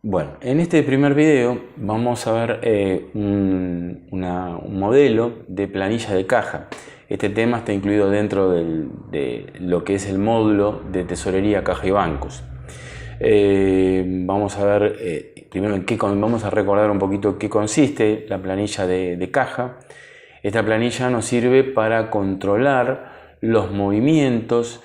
Bueno, en este primer video vamos a ver un modelo de planilla de caja. Este tema está incluido dentro de lo que es el módulo de tesorería, caja y bancos. Vamos a ver primero vamos a recordar un poquito qué consiste la planilla de caja. Esta planilla nos sirve para controlar los movimientos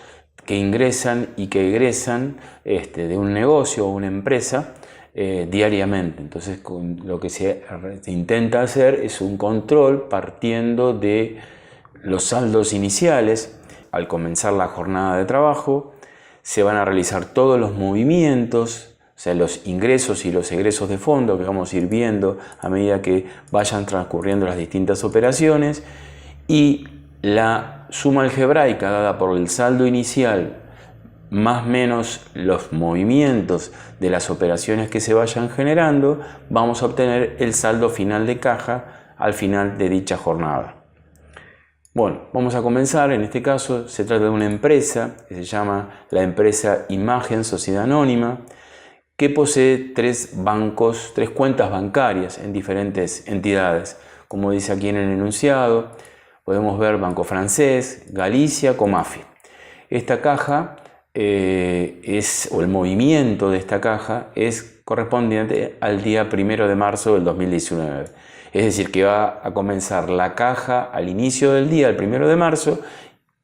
que ingresan y que egresan de un negocio o una empresa diariamente. Entonces, lo que se intenta hacer es un control partiendo de los saldos iniciales. Al comenzar la jornada de trabajo, se van a realizar todos los movimientos, o sea, los ingresos y los egresos de fondo que vamos a ir viendo a medida que vayan transcurriendo las distintas operaciones, y la suma algebraica dada por el saldo inicial más menos los movimientos de las operaciones que se vayan generando, vamos a obtener el saldo final de caja al final de dicha jornada. Bueno, vamos a comenzar. En este caso se trata de una empresa que se llama la empresa Imagen Sociedad Anónima, que posee tres cuentas bancarias en diferentes entidades. Como dice aquí en el enunciado, podemos ver Banco Francés, Galicia, Comafi. Esta caja o el movimiento de esta caja es correspondiente al día 1 de marzo del 2019. Es decir, que va a comenzar la caja al inicio del día, el 1 de marzo,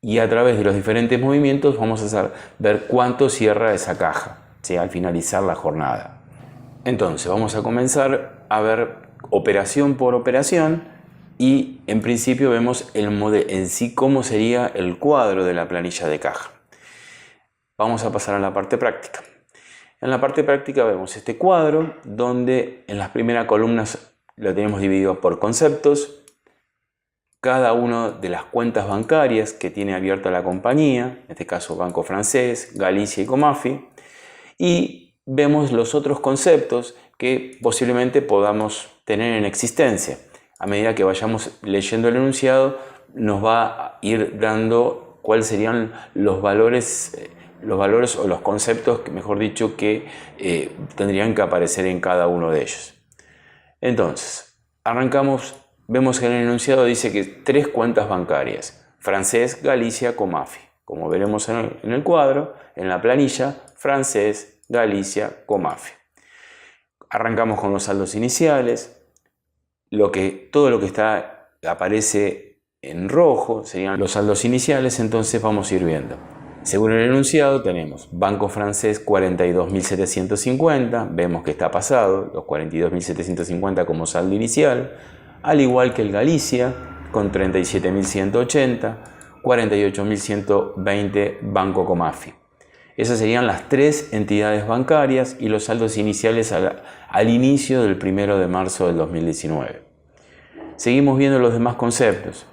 y a través de los diferentes movimientos vamos a ver cuánto cierra esa caja, ¿sí?, al finalizar la jornada. Entonces vamos a comenzar a ver operación por operación y en principio vemos el modelo en sí, cómo sería el cuadro de la planilla de caja. Vamos a pasar a la parte práctica. En la parte práctica vemos este cuadro donde en las primeras columnas lo tenemos dividido por conceptos, cada una de las cuentas bancarias que tiene abierta la compañía, en este caso Banco Francés, Galicia y Comafi, y vemos los otros conceptos que posiblemente podamos tener en existencia. A medida que vayamos leyendo el enunciado nos va a ir dando cuáles serían los valores o los conceptos, mejor dicho, que tendrían que aparecer en cada uno de ellos. Entonces, arrancamos, vemos que en el enunciado dice que tres cuentas bancarias: Francés, Galicia, Comafi. Como veremos en el cuadro, en la planilla, Francés, Galicia, Comafi. Arrancamos con los saldos iniciales. Todo lo que aparece en rojo serían los saldos iniciales, entonces vamos a ir viendo. Según el enunciado tenemos Banco Francés 42.750, vemos que está pasado los 42.750 como saldo inicial, al igual que el Galicia con 37.180, 48.120 Banco Comafi. Esas serían las tres entidades bancarias y los saldos iniciales al inicio del 1 de marzo del 2019. Seguimos viendo los demás conceptos.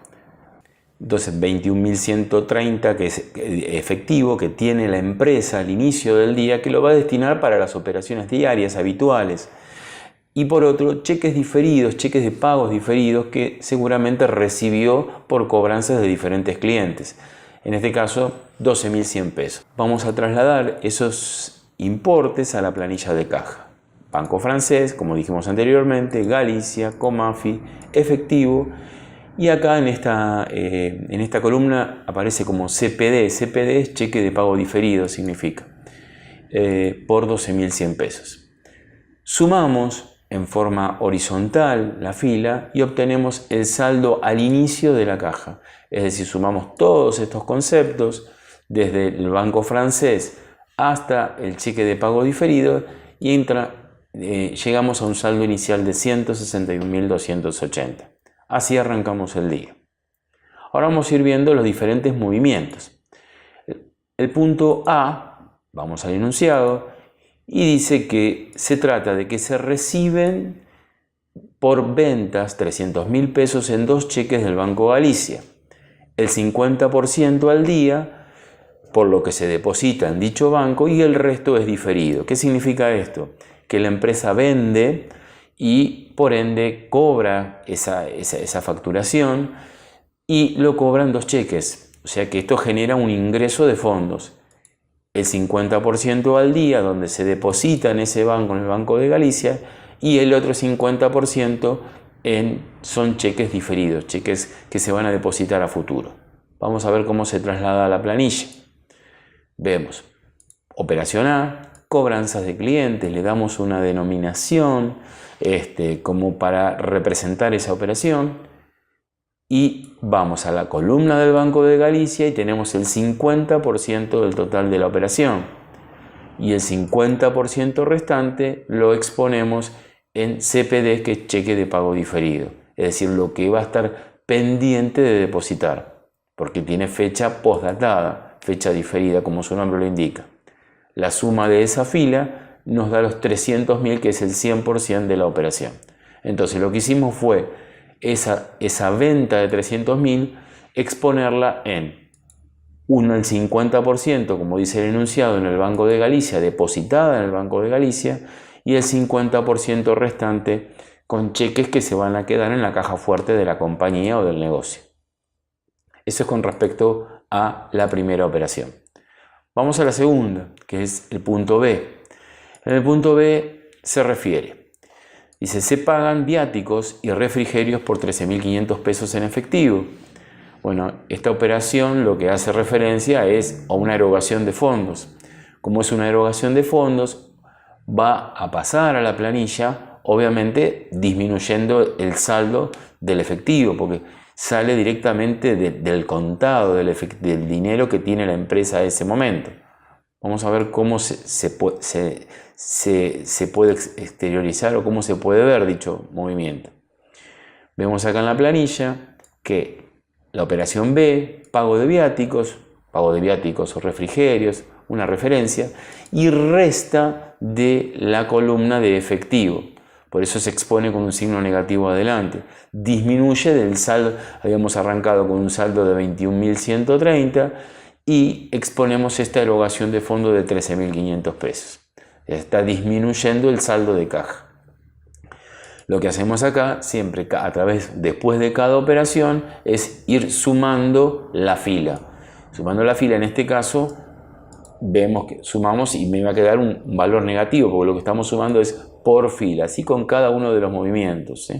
Entonces 21.130 que es efectivo que tiene la empresa al inicio del día, que lo va a destinar para las operaciones diarias habituales. Y por otro, cheques diferidos, cheques de pagos diferidos que seguramente recibió por cobranzas de diferentes clientes. En este caso 12.100 pesos. Vamos a trasladar esos importes a la planilla de caja. Banco Francés, como dijimos anteriormente, Galicia, Comafi, efectivo. Y acá en esta columna aparece como CPD. CPD es cheque de pago diferido, significa, por 12.100 pesos. Sumamos en forma horizontal la fila y obtenemos el saldo al inicio de la caja. Es decir, sumamos todos estos conceptos desde el Banco Francés hasta el cheque de pago diferido y llegamos a un saldo inicial de 161.280. Así arrancamos el día. Ahora vamos a ir viendo los diferentes movimientos. El punto A, vamos al enunciado, y dice que se trata de que se reciben por ventas 300.000 pesos en dos cheques del Banco Galicia. El 50% al día, por lo que se deposita en dicho banco, y el resto es diferido. ¿Qué significa esto? Que la empresa vende y por ende cobra esa facturación y lo cobran dos cheques. O sea que esto genera un ingreso de fondos. el 50% al día, donde se deposita en ese banco, en el Banco de Galicia, y el otro 50% son cheques diferidos, cheques que se van a depositar a futuro. Vamos a ver cómo se traslada a la planilla. Vemos, operación A, cobranzas de clientes, le damos una denominación como para representar esa operación. Y vamos a la columna del Banco de Galicia y tenemos el 50% del total de la operación. Y el 50% restante lo exponemos en CPD, que es cheque de pago diferido. Es decir, lo que va a estar pendiente de depositar, porque tiene fecha postdatada, fecha diferida, como su nombre lo indica. La suma de esa fila nos da los 300.000, que es el 100% de la operación. Entonces lo que hicimos fue esa venta de 300.000, exponerla en el 50%, como dice el enunciado, en el Banco de Galicia, depositada en el Banco de Galicia, y el 50% restante con cheques que se van a quedar en la caja fuerte de la compañía o del negocio. Eso es con respecto a la primera operación. Vamos a la segunda, que es el punto B. En el punto B se refiere, dice, se pagan viáticos y refrigerios por 13.500 pesos en efectivo. Bueno, esta operación lo que hace referencia es a una erogación de fondos. Como es una erogación de fondos, va a pasar a la planilla, obviamente disminuyendo el saldo del efectivo, porque sale directamente del contado del dinero que tiene la empresa a ese momento. Vamos a ver cómo se puede exteriorizar o cómo se puede ver dicho movimiento. Vemos acá en la planilla que la operación B, pago de viáticos o refrigerios, una referencia, y resta de la columna de efectivo. Por eso se expone con un signo negativo adelante. Disminuye del saldo, habíamos arrancado con un saldo de 21.130 y exponemos esta erogación de fondo de 13.500 pesos. Está disminuyendo el saldo de caja. Lo que hacemos acá, siempre después de cada operación, es ir sumando la fila. Sumando la fila, en este caso, vemos que sumamos y me va a quedar un valor negativo, porque lo que estamos sumando es por fila, así con cada uno de los movimientos,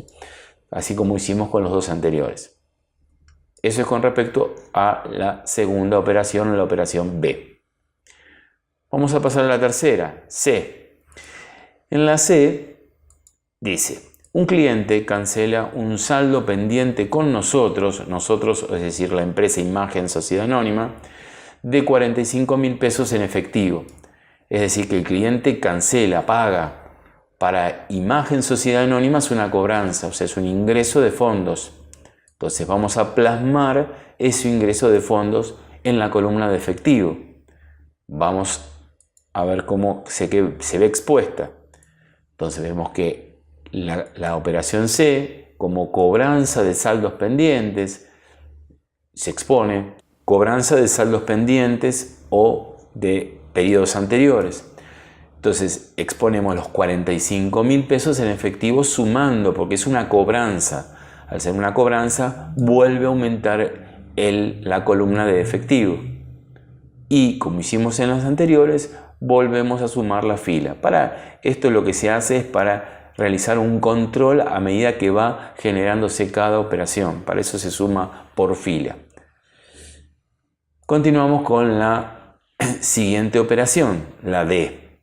así como hicimos con los dos anteriores. Eso es con respecto a la segunda operación, la operación B. Vamos a pasar a la tercera, C. En la C dice, un cliente cancela un saldo pendiente con nosotros, es decir, la empresa Imagen Sociedad Anónima, de 45.000 pesos en efectivo. Es decir, que el cliente cancela, paga. Para Imagen Sociedad Anónima es una cobranza, o sea, es un ingreso de fondos. Entonces vamos a plasmar ese ingreso de fondos en la columna de efectivo. Vamos a ver cómo se ve expuesta. Entonces vemos que la operación C, como cobranza de saldos pendientes, se expone cobranza de saldos pendientes o de periodos anteriores. Entonces exponemos los 45.000 pesos en efectivo sumando, porque es una cobranza. Al ser una cobranza, vuelve a aumentar la columna de efectivo. Y como hicimos en las anteriores, volvemos a sumar la fila. Para esto lo que se hace es para realizar un control a medida que va generándose cada operación. Para eso se suma por fila. Continuamos con la siguiente operación, la D.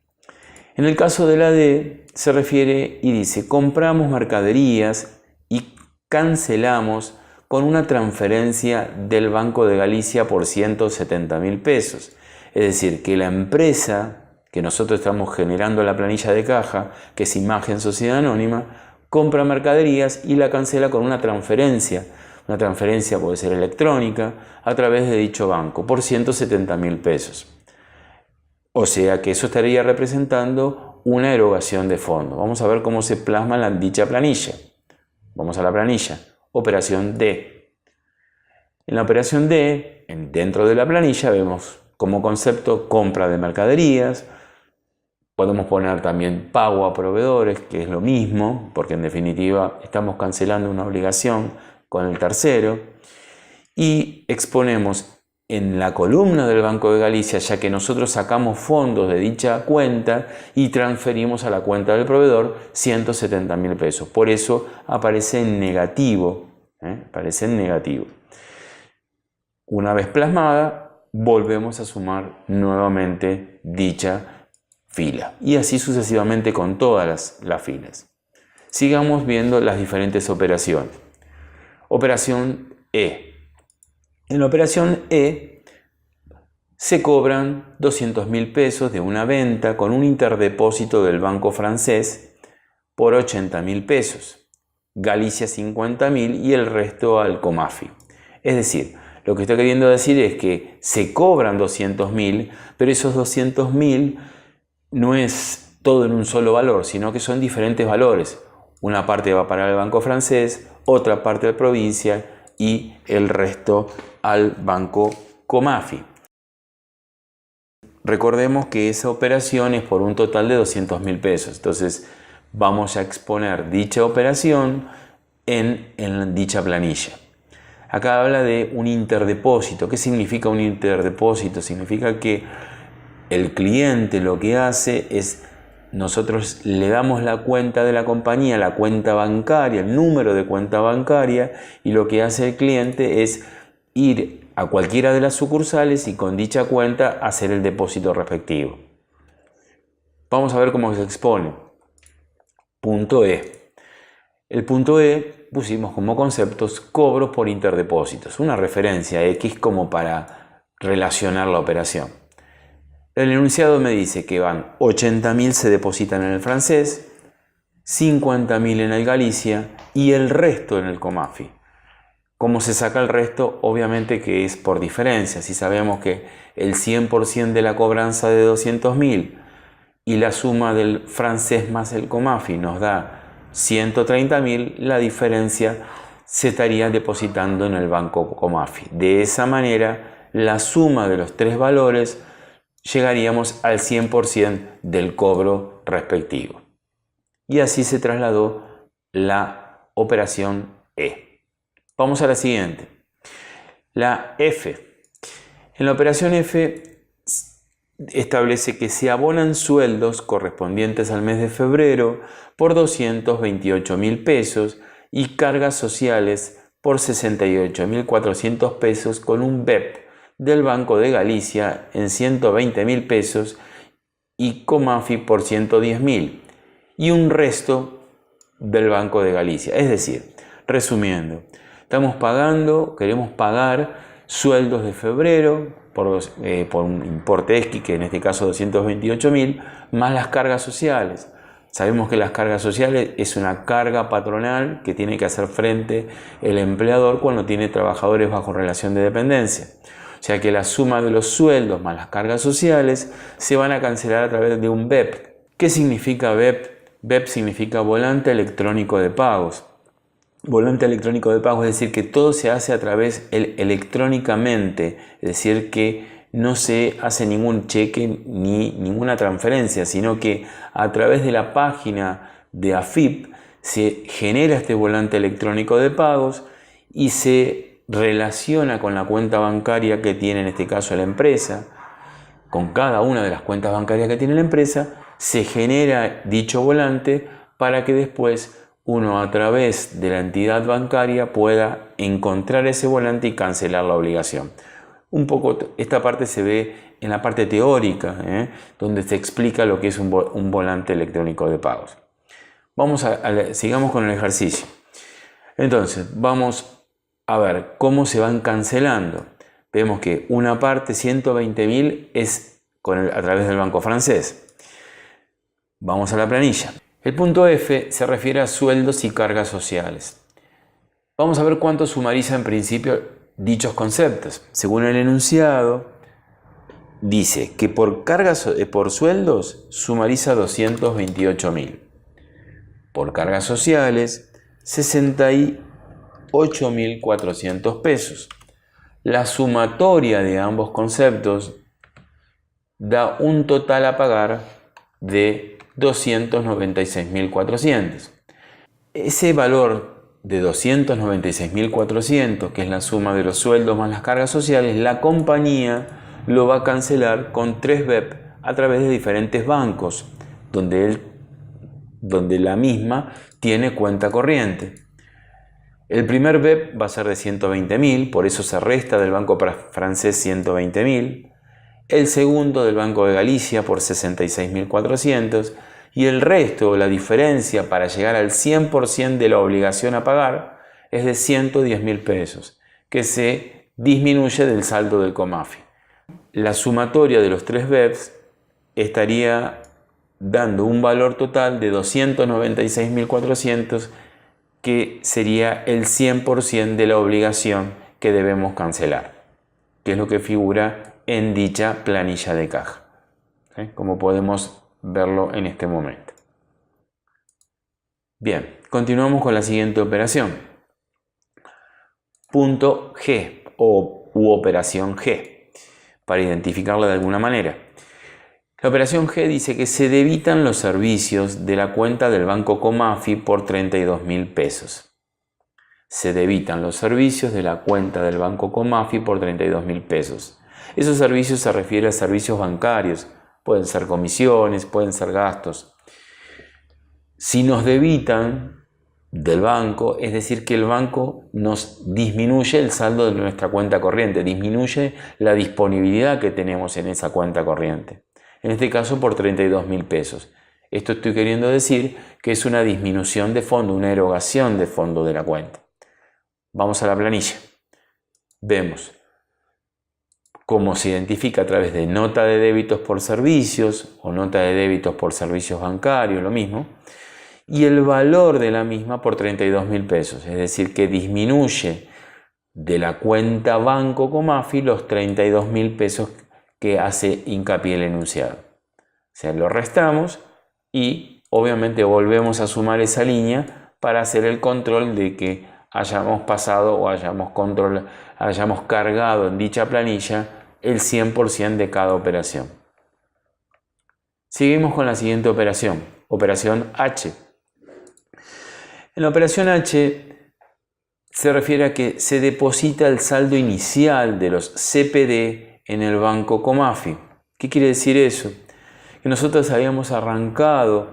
En el caso de la D se refiere y dice, compramos mercaderías y cancelamos con una transferencia del Banco de Galicia por 170.000 pesos. Es decir, que la empresa que nosotros estamos generando la planilla de caja, que es Imagen Sociedad Anónima, compra mercaderías y la cancela con una transferencia. Una transferencia puede ser electrónica a través de dicho banco por 170.000 pesos. O sea que eso estaría representando una erogación de fondo. Vamos a ver cómo se plasma en dicha planilla. Vamos a la planilla. Operación D. En la operación D, dentro de la planilla, vemos como concepto compra de mercaderías. Podemos poner también pago a proveedores, que es lo mismo, porque en definitiva estamos cancelando una obligación con el tercero. Y exponemos en la columna del Banco de Galicia, ya que nosotros sacamos fondos de dicha cuenta y transferimos a la cuenta del proveedor 170.000 pesos. Por eso aparece en negativo. Aparece en negativo. Una vez plasmada, volvemos a sumar nuevamente dicha fila. Y así sucesivamente con todas las filas. Sigamos viendo las diferentes operaciones. Operación E. En la operación E se cobran 200.000 pesos de una venta con un interdepósito del banco francés por 80.000 pesos, Galicia 50.000 y el resto al Comafi. Es decir, lo que estoy queriendo decir es que se cobran 200.000, pero esos 200.000 no es todo en un solo valor, sino que son diferentes valores. Una parte va para el banco francés, otra parte a la provincia y el resto al banco Comafi. Recordemos que esa operación es por un total de 200.000 pesos. Entonces vamos a exponer dicha operación en dicha planilla. Acá habla de un interdepósito. ¿Qué significa un interdepósito? Significa que el cliente lo que hace es, nosotros le damos la cuenta de la compañía, la cuenta bancaria, el número de cuenta bancaria, y lo que hace el cliente es ir a cualquiera de las sucursales y con dicha cuenta hacer el depósito respectivo. Vamos a ver cómo se expone. Punto E. El punto E pusimos como conceptos cobros por interdepósitos, una referencia X como para relacionar la operación. El enunciado me dice que van 80.000 se depositan en el francés, 50.000 en el Galicia y el resto en el Comafi. ¿Cómo se saca el resto? Obviamente que es por diferencia. Si sabemos que el 100% de la cobranza de 200.000 y la suma del francés más el Comafi nos da 130.000, la diferencia se estaría depositando en el banco Comafi. De esa manera, la suma de los tres valores llegaríamos al 100% del cobro respectivo. Y así se trasladó la operación E. Vamos a la siguiente. La F. En la operación F establece que se abonan sueldos correspondientes al mes de febrero por 228.000 pesos y cargas sociales por 68.400 pesos con un BEP del Banco de Galicia en 120.000 pesos y Comafi por 110.000 y un resto del Banco de Galicia. Es decir, resumiendo, queremos pagar sueldos de febrero por un importe X, que en este caso 228.000, más las cargas sociales. Sabemos que las cargas sociales es una carga patronal que tiene que hacer frente el empleador cuando tiene trabajadores bajo relación de dependencia. O sea que la suma de los sueldos más las cargas sociales se van a cancelar a través de un BEP. ¿Qué significa BEP? BEP significa volante electrónico de pagos. Volante electrónico de pago, es decir, que todo se hace a través electrónicamente, es decir, que no se hace ningún cheque ni ninguna transferencia, sino que a través de la página de AFIP se genera este volante electrónico de pagos y se relaciona con la cuenta bancaria que tiene en este caso la empresa. Con cada una de las cuentas bancarias que tiene la empresa se genera dicho volante para que después uno a través de la entidad bancaria pueda encontrar ese volante y cancelar la obligación. Un poco esta parte se ve en la parte teórica, donde se explica lo que es un volante electrónico de pagos. Sigamos con el ejercicio. Entonces, vamos a ver cómo se van cancelando. Vemos que una parte, 120.000, es a través del banco francés. Vamos a la planilla. El punto F se refiere a sueldos y cargas sociales. Vamos a ver cuánto sumariza en principio dichos conceptos. Según el enunciado, dice que por sueldos sumariza 228.000. Por cargas sociales, 68.400 pesos. La sumatoria de ambos conceptos da un total a pagar de 296.400. Ese valor de 296.400, que es la suma de los sueldos más las cargas sociales, la compañía lo va a cancelar con 3 BEP a través de diferentes bancos, donde la misma tiene cuenta corriente. El primer BEP va a ser de 120.000, por eso se resta del Banco Francés 120.000. El segundo del Banco de Galicia por 66.400. Y el resto, la diferencia para llegar al 100% de la obligación a pagar, es de 110.000 pesos, que se disminuye del saldo del COMAFI. La sumatoria de los 3 BEPs estaría dando un valor total de 296.400, que sería el 100% de la obligación que debemos cancelar, que es lo que figura en dicha planilla de caja, como podemos verlo en este momento. Bien, continuamos con la siguiente operación. Punto G u operación G, para identificarla de alguna manera. La operación G dice que se debitan los servicios de la cuenta del Banco Comafi por 32.000 pesos. Se debitan los servicios de la cuenta del Banco Comafi por 32.000 pesos. Esos servicios se refieren a servicios bancarios, pueden ser comisiones, pueden ser gastos. Si nos debitan del banco, es decir, que el banco nos disminuye el saldo de nuestra cuenta corriente, disminuye la disponibilidad que tenemos en esa cuenta corriente. En este caso por 32.000 pesos. Esto estoy queriendo decir que es una disminución de fondo, una erogación de fondo de la cuenta. Vamos a la planilla. Vemos cómo se identifica a través de nota de débitos por servicios o nota de débitos por servicios bancarios, lo mismo, y el valor de la misma por 32.000 pesos, es decir, que disminuye de la cuenta Banco Comafi los 32.000 pesos que hace hincapié el enunciado. O sea, lo restamos y obviamente volvemos a sumar esa línea para hacer el control de que hayamos pasado o hayamos cargado en dicha planilla el 100% de cada operación. Seguimos con la siguiente operación, operación H. En la operación H se refiere a que se deposita el saldo inicial de los CPD en el Banco Comafi. ¿Qué quiere decir eso? Que nosotros habíamos arrancado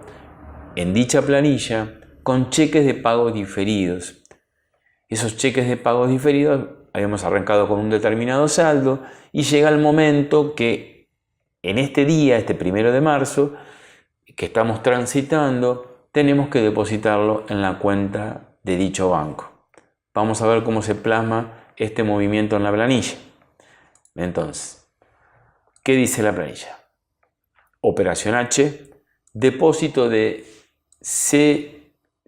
en dicha planilla con cheques de pagos diferidos. Esos cheques de pagos diferidos habíamos arrancado con un determinado saldo y llega el momento que en este día, este 1 de marzo, que estamos transitando, tenemos que depositarlo en la cuenta de dicho banco. Vamos a ver cómo se plasma este movimiento en la planilla. Entonces, ¿qué dice la planilla? Operación H, depósito de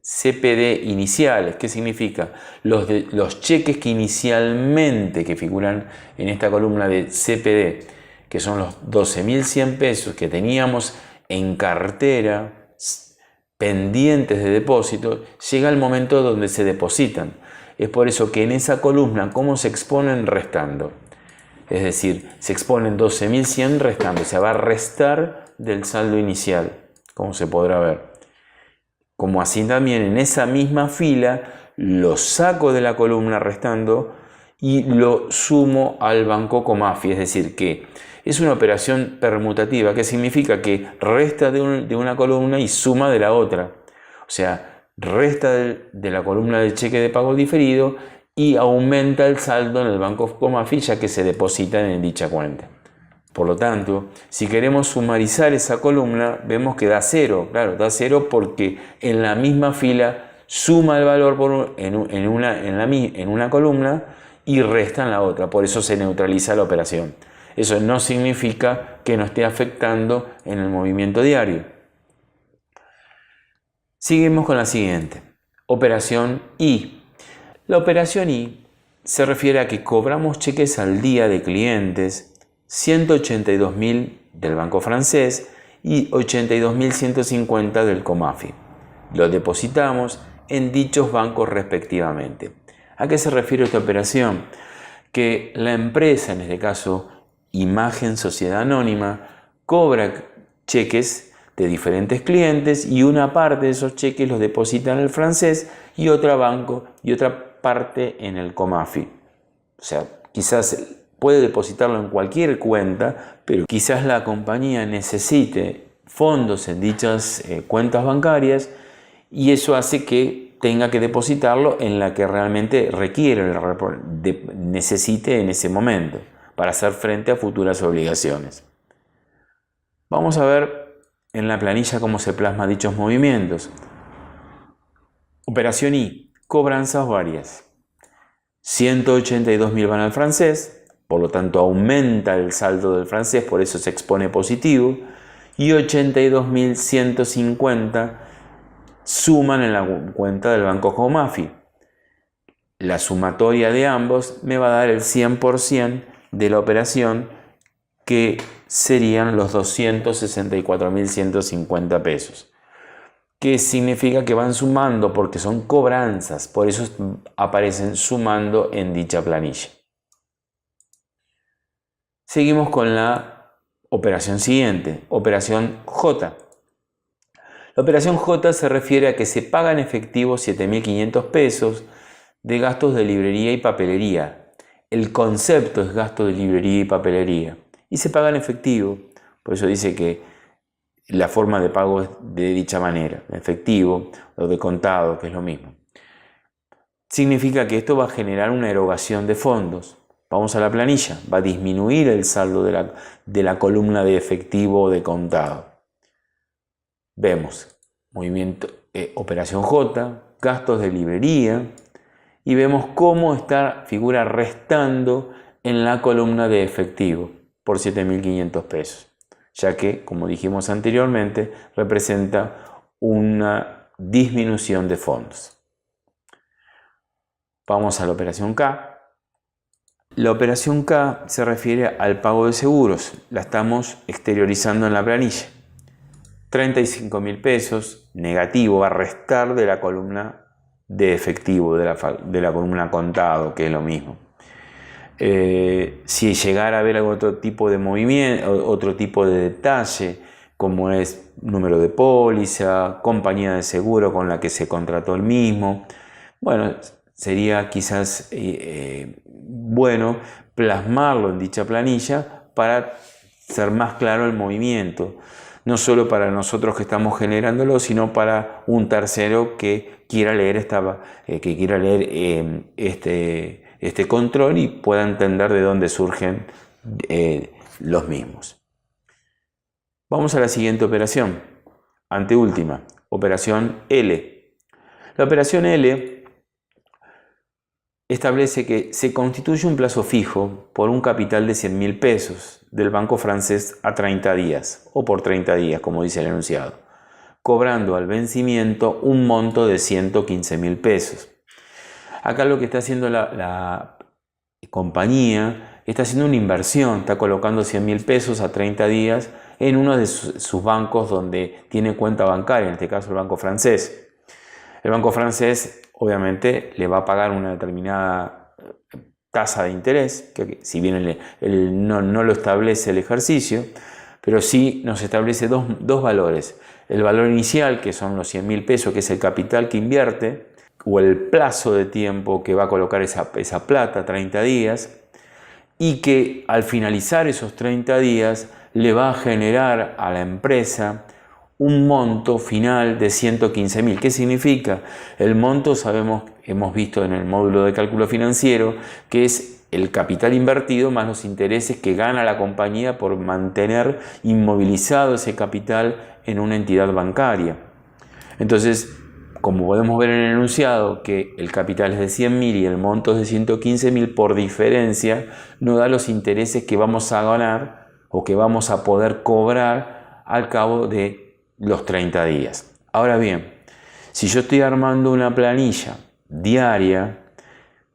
CPD iniciales. ¿Qué significa? Los cheques que inicialmente que figuran en esta columna de CPD, que son los 12.100 pesos que teníamos en cartera pendientes de depósito, llega el momento donde se depositan. Es por eso que en esa columna, ¿cómo se exponen? Restando. Es decir, se exponen 12.100 restando, se va a restar del saldo inicial, como se podrá ver. Como así también en esa misma fila lo saco de la columna restando y lo sumo al Banco Comafi, es decir, que es una operación permutativa, que significa que resta de una columna y suma de la otra. O sea, resta de la columna del cheque de pago diferido y aumenta el saldo en el Banco Comafi, ya que se depositan en dicha cuenta. Por lo tanto, si queremos sumarizar esa columna, vemos que da 0. Claro, da 0 porque en la misma fila suma el valor en una columna y resta en la otra. Por eso se neutraliza la operación. Eso no significa que no esté afectando en el movimiento diario. Seguimos con la siguiente. Operación I. La operación I se refiere a que cobramos cheques al día de clientes, 182.000 del Banco Francés y 82.150 del Comafi. Lo depositamos en dichos bancos respectivamente. ¿A qué se refiere esta operación? Que la empresa, en este caso Imagen Sociedad Anónima, cobra cheques de diferentes clientes y una parte de esos cheques los deposita en el francés y otra parte en el Comafi. O sea, quizás puede depositarlo en cualquier cuenta, pero quizás la compañía necesite fondos en dichas cuentas bancarias y eso hace que tenga que depositarlo en la que realmente necesite en ese momento para hacer frente a futuras obligaciones. Vamos a ver en la planilla cómo se plasman dichos movimientos. Operación I, cobranzas varias. 182.000 van al francés, por lo tanto aumenta el saldo del francés, por eso se expone positivo, y 82.150 suman en la cuenta del banco Comafi. La sumatoria de ambos me va a dar el 100% de la operación, que serían los 264.150 pesos. ¿Qué significa? Que van sumando porque son cobranzas, por eso aparecen sumando en dicha planilla. Seguimos con la operación siguiente, operación J. La operación J se refiere a que se paga en efectivo 7.500 pesos de gastos de librería y papelería. El concepto es gasto de librería y papelería y se paga en efectivo, por eso dice que la forma de pago es de dicha manera, efectivo o de contado, que es lo mismo. Significa que esto va a generar una erogación de fondos. Vamos a la planilla, va a disminuir el saldo de la columna de efectivo o de contado. Vemos movimiento, operación J, gastos de librería y vemos cómo esta figura restando en la columna de efectivo por 7.500 pesos. Ya que, como dijimos anteriormente, representa una disminución de fondos. Vamos a la operación K. La operación K se refiere al pago de seguros. La estamos exteriorizando en la planilla. 35.000 pesos negativo va a restar de la columna de efectivo, de la columna contado, que es lo mismo. Si llegara a haber algún otro tipo de movimiento, otro tipo de detalle, como es número de póliza, compañía de seguro con la que se contrató el mismo, bueno, sería quizás bueno plasmarlo en dicha planilla para ser más claro el movimiento, no solo para nosotros que estamos generándolo, sino para un tercero que quiera leer este control y pueda entender de dónde surgen los mismos. Vamos a la siguiente operación, anteúltima, operación L. La operación L establece que se constituye un plazo fijo por un capital de 100.000 pesos del banco francés a 30 días, o por 30 días, como dice el enunciado, cobrando al vencimiento un monto de 115.000 pesos. Acá lo que está haciendo la compañía, está haciendo una inversión, está colocando 100.000 pesos a 30 días en uno de sus bancos donde tiene cuenta bancaria, en este caso el banco francés. El banco francés obviamente le va a pagar una determinada tasa de interés, que si bien no lo establece el ejercicio, pero sí nos establece dos valores. El valor inicial, que son los 100.000 pesos, que es el capital que invierte, o el plazo de tiempo que va a colocar esa plata, 30 días, y que al finalizar esos 30 días le va a generar a la empresa un monto final de 115.000. ¿Qué significa? El monto hemos visto en el módulo de cálculo financiero, que es el capital invertido más los intereses que gana la compañía por mantener inmovilizado ese capital en una entidad bancaria. Entonces, como podemos ver en el enunciado que el capital es de 100.000 y el monto es de 115.000, por diferencia nos da los intereses que vamos a ganar o que vamos a poder cobrar al cabo de los 30 días. Ahora bien, si yo estoy armando una planilla diaria,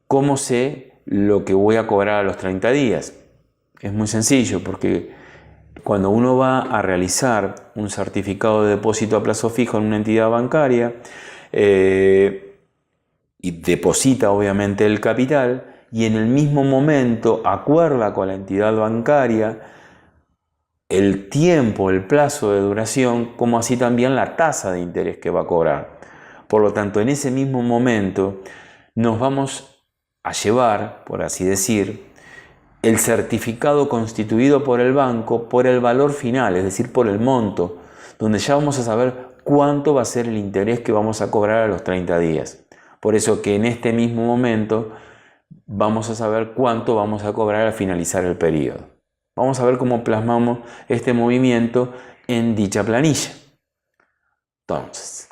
¿cómo sé lo que voy a cobrar a los 30 días? Es muy sencillo, porque cuando uno va a realizar un certificado de depósito a plazo fijo en una entidad bancaria y deposita obviamente el capital y en el mismo momento acuerda con la entidad bancaria el tiempo, el plazo de duración, como así también la tasa de interés que va a cobrar. Por lo tanto, en ese mismo momento nos vamos a llevar, por así decir, el certificado constituido por el banco por el valor final, es decir, por el monto, donde ya vamos a saber cuánto va a ser el interés que vamos a cobrar a los 30 días. Por eso que en este mismo momento vamos a saber cuánto vamos a cobrar al finalizar el periodo. Vamos a ver cómo plasmamos este movimiento en dicha planilla. Entonces,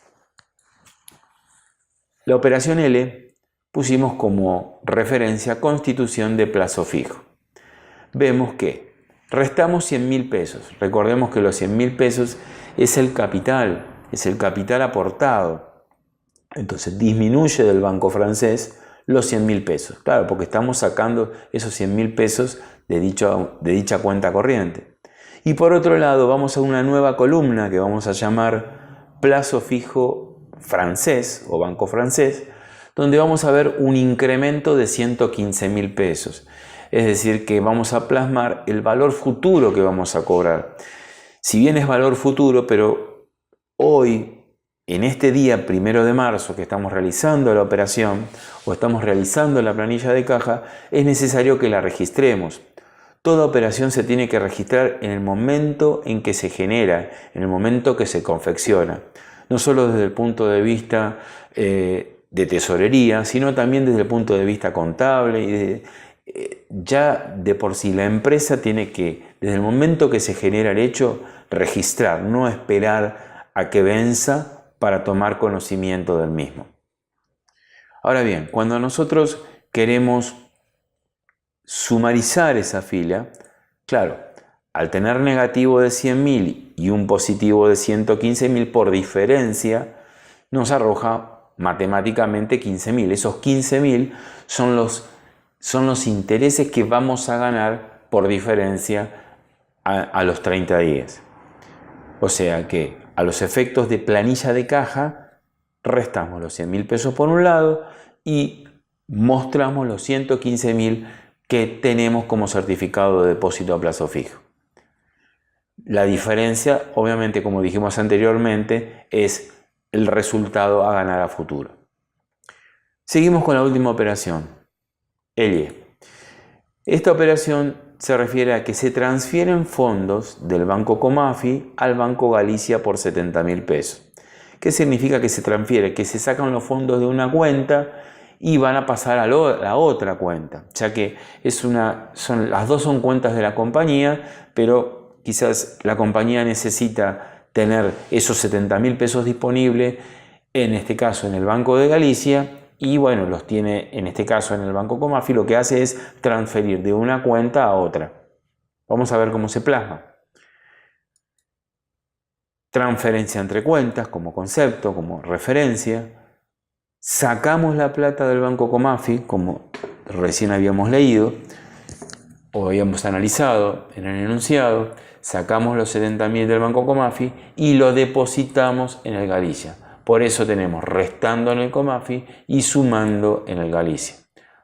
la operación L pusimos como referencia constitución de plazo fijo. Vemos que restamos 100.000 pesos. Recordemos que los 100.000 pesos es el capital aportado. Entonces disminuye del banco francés los 100.000 pesos. Claro, porque estamos sacando esos 100.000 pesos de dicha cuenta corriente. Y por otro lado vamos a una nueva columna que vamos a llamar plazo fijo francés o banco francés, donde vamos a ver un incremento de 115.000 pesos. Es decir, que vamos a plasmar el valor futuro que vamos a cobrar. Si bien es valor futuro, pero hoy, en este día 1 de marzo que estamos realizando la operación o estamos realizando la planilla de caja, es necesario que la registremos. Toda operación se tiene que registrar en el momento en que se genera, en el momento que se confecciona. No solo desde el punto de vista de tesorería, sino también desde el punto de vista contable y ya de por sí la empresa tiene que, desde el momento que se genera el hecho, registrar, no esperar a que venza para tomar conocimiento del mismo. Ahora bien, cuando nosotros queremos sumarizar esa fila, claro, al tener negativo de 100.000 y un positivo de 115.000 por diferencia, nos arroja matemáticamente 15.000. Esos 15.000 son los intereses que vamos a ganar por diferencia a los 30 días. O sea que a los efectos de planilla de caja restamos los 100.000 pesos por un lado y mostramos los 115.000 que tenemos como certificado de depósito a plazo fijo. La diferencia, obviamente, como dijimos anteriormente, es el resultado a ganar a futuro. Seguimos con la última operación, ELIE. Esta operación se refiere a que se transfieren fondos del Banco Comafi al Banco Galicia por 70.000 pesos. ¿Qué significa que se transfiere? Que se sacan los fondos de una cuenta y van a pasar a la otra cuenta, ya que las dos son cuentas de la compañía, pero quizás la compañía necesita tener esos 70.000 pesos disponibles, en este caso en el Banco de Galicia, y bueno, los tiene en este caso en el Banco Comafi. Lo que hace es transferir de una cuenta a otra. Vamos a ver cómo se plasma. Transferencia entre cuentas como concepto, como referencia. Sacamos la plata del Banco Comafi, como recién habíamos leído o habíamos analizado en el enunciado. Sacamos los 70.000 del Banco Comafi y lo depositamos en el Galicia. Por eso tenemos restando en el Comafi y sumando en el Galicia.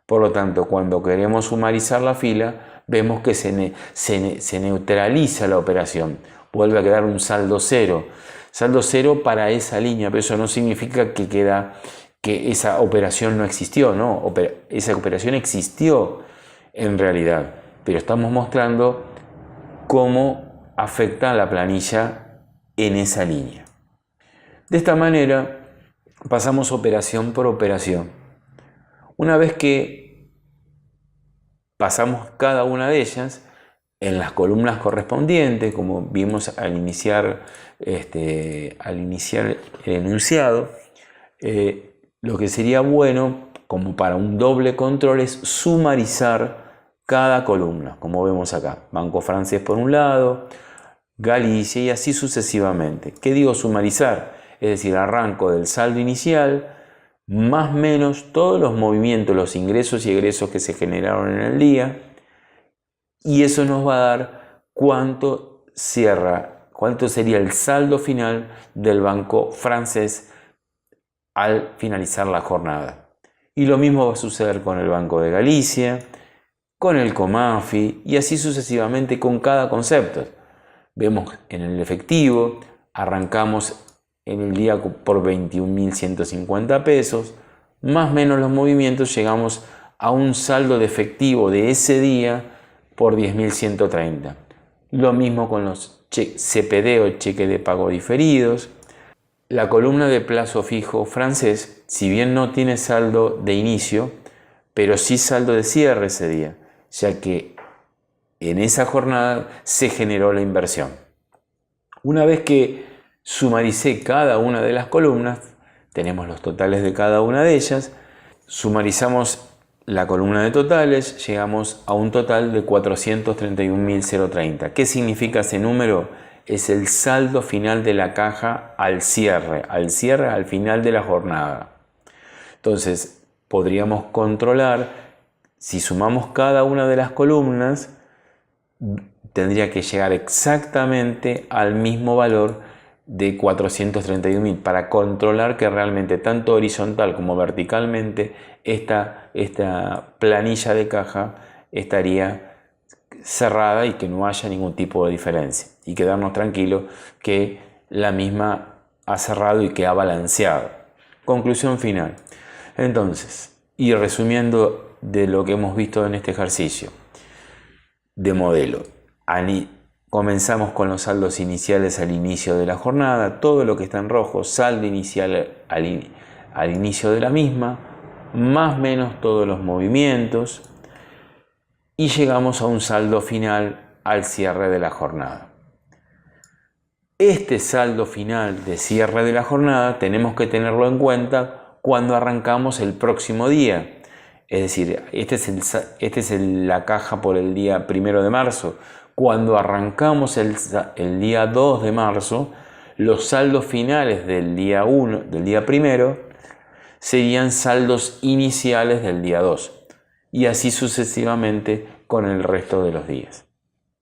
Por lo tanto, cuando queremos sumarizar la fila, vemos que se neutraliza la operación. Vuelve a quedar un saldo cero. Saldo cero para esa línea, pero eso no significa que esa operación no existió, ¿no? Esa operación existió en realidad, pero estamos mostrando cómo afecta a la planilla en esa línea. De esta manera pasamos operación por operación. Una vez que pasamos cada una de ellas, en las columnas correspondientes, como vimos al iniciar el enunciado, lo que sería bueno, como para un doble control, es sumarizar cada columna, como vemos acá. Banco francés por un lado, Galicia y así sucesivamente. ¿Qué digo sumarizar? Es decir, arranco del saldo inicial, más o menos todos los movimientos, los ingresos y egresos que se generaron en el día, y eso nos va a dar cuánto sería el saldo final del banco francés al finalizar la jornada. Y lo mismo va a suceder con el Banco de Galicia, con el Comafi y así sucesivamente con cada concepto. Vemos en el efectivo, arrancamos en el día por 21.150 pesos, más o menos los movimientos, llegamos a un saldo de efectivo de ese día por 10.130. Lo mismo con los CPD o cheque de pago diferidos. La columna de plazo fijo francés, si bien no tiene saldo de inicio, pero sí saldo de cierre ese día, ya que en esa jornada se generó la inversión. Una vez que sumaricé cada una de las columnas, tenemos los totales de cada una de ellas, sumarizamos la columna de totales, llegamos a un total de 431.030. ¿Qué significa ese número? Es el saldo final de la caja al cierre, al final de la jornada. Entonces, podríamos controlar, si sumamos cada una de las columnas, tendría que llegar exactamente al mismo valor de 431.000 para controlar que realmente tanto horizontal como verticalmente esta planilla de caja estaría cerrada y que no haya ningún tipo de diferencia, y quedarnos tranquilos que la misma ha cerrado y que ha balanceado. Conclusión final. Entonces, y resumiendo de lo que hemos visto en este ejercicio de modelo, comenzamos con los saldos iniciales al inicio de la jornada, todo lo que está en rojo, saldo inicial al inicio de la misma, más o menos todos los movimientos, y llegamos a un saldo final al cierre de la jornada. Este saldo final de cierre de la jornada tenemos que tenerlo en cuenta cuando arrancamos el próximo día. Es decir, este es la caja por el día 1 de marzo. Cuando arrancamos el día 2 de marzo, los saldos finales del día 1, del día 1, serían saldos iniciales del día 2. Y así sucesivamente con el resto de los días.